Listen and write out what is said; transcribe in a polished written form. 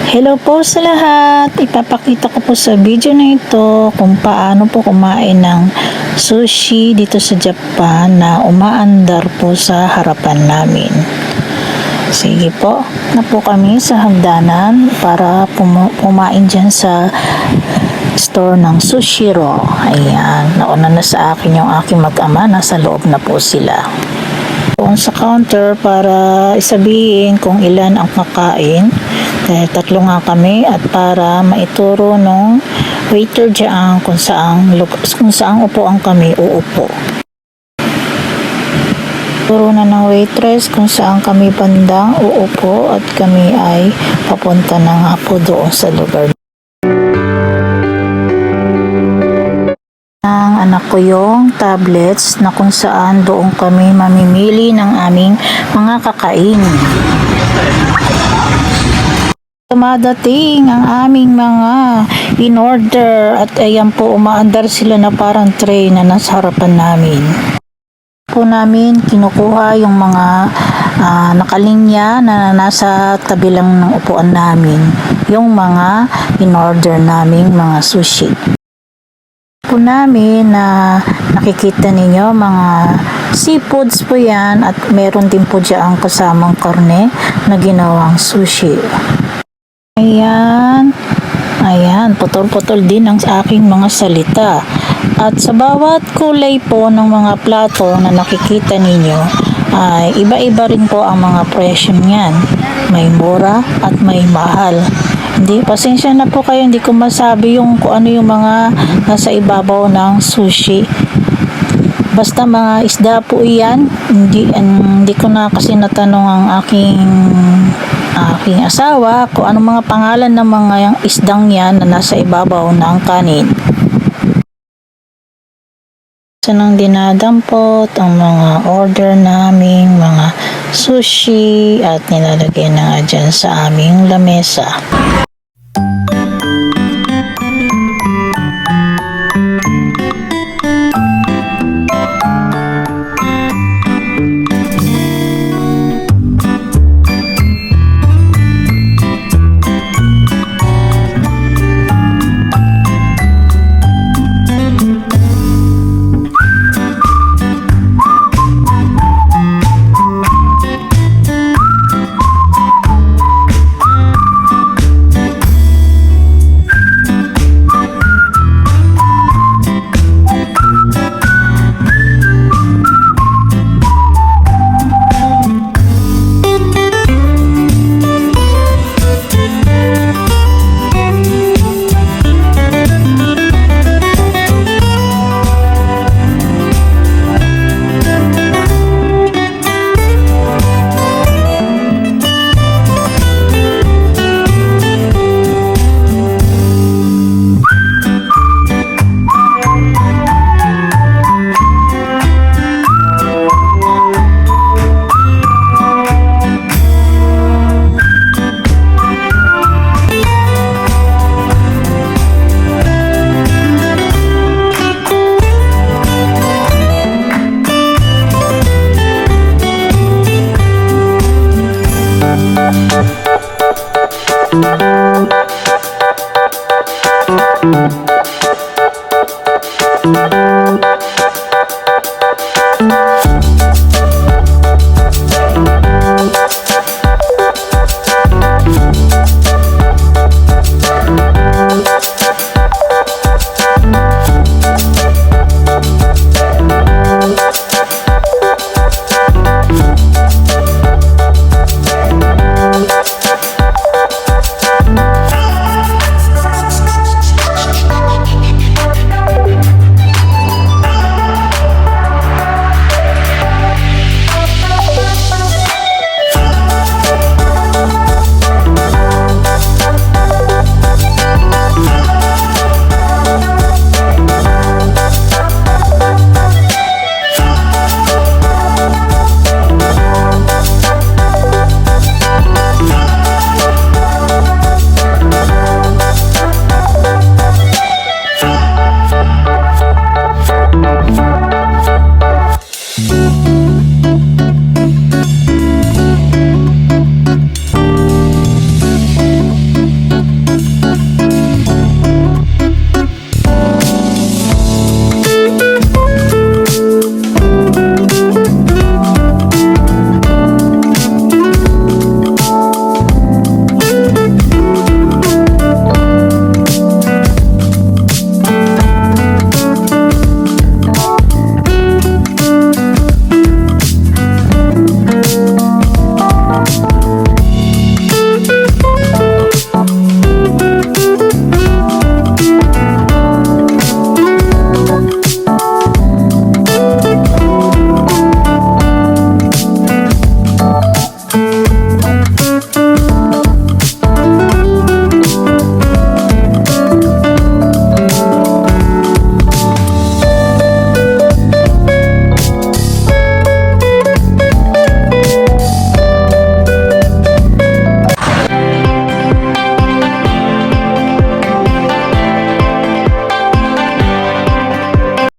Hello po sa lahat! Ipapakita ko po sa video na ito kung paano po kumain ng sushi dito sa Japan na umaandar po sa harapan namin. Sige po, na po kami sa hagdanan para kumain dyan sa store ng Sushiro. Ayan, nauna na sa akin yung aking mag-ama, nasa loob na po sila. Doon sa counter para isabihin kung ilan ang kakain. Dahil tatlo nga kami at para maituro nung waiter dyan kung saang upuan kami uupo. Turo na ng waitress kung saan kami bandang uupo at kami ay papunta na nga po doon sa lugar. Ang anak ko yung tablets na kung saan doon kami mamimili ng aming mga kakain. Dumadating ang aming mga in-order at ayan po umaandar sila na parang tray na nasa harapan namin. Po namin kinukuha yung mga nakalinya na nasa tabi lang ng upuan namin, yung mga in-order naming mga sushi. Po namin na nakikita ninyo mga seafoods po yan at meron din po dyan kasamang karne na ginawang sushi. Ayan, putol-putol din ang aking mga salita. At sa bawat kulay po ng mga plato na nakikita ninyo, ay iba-iba rin po ang mga presyo niyan. May mura at may mahal. Hindi, pasensya na po kayo, hindi ko masabi kung ano yung mga nasa ibabaw ng sushi. Basta mga isda po iyan, hindi ko na kasi natanong ang aking asawa kung anong mga pangalan ng mga isdang yan na nasa ibabaw ng kanin. Nang dinadampot ang mga order naming mga sushi at nilalagay na nga dyan sa aming lamesa.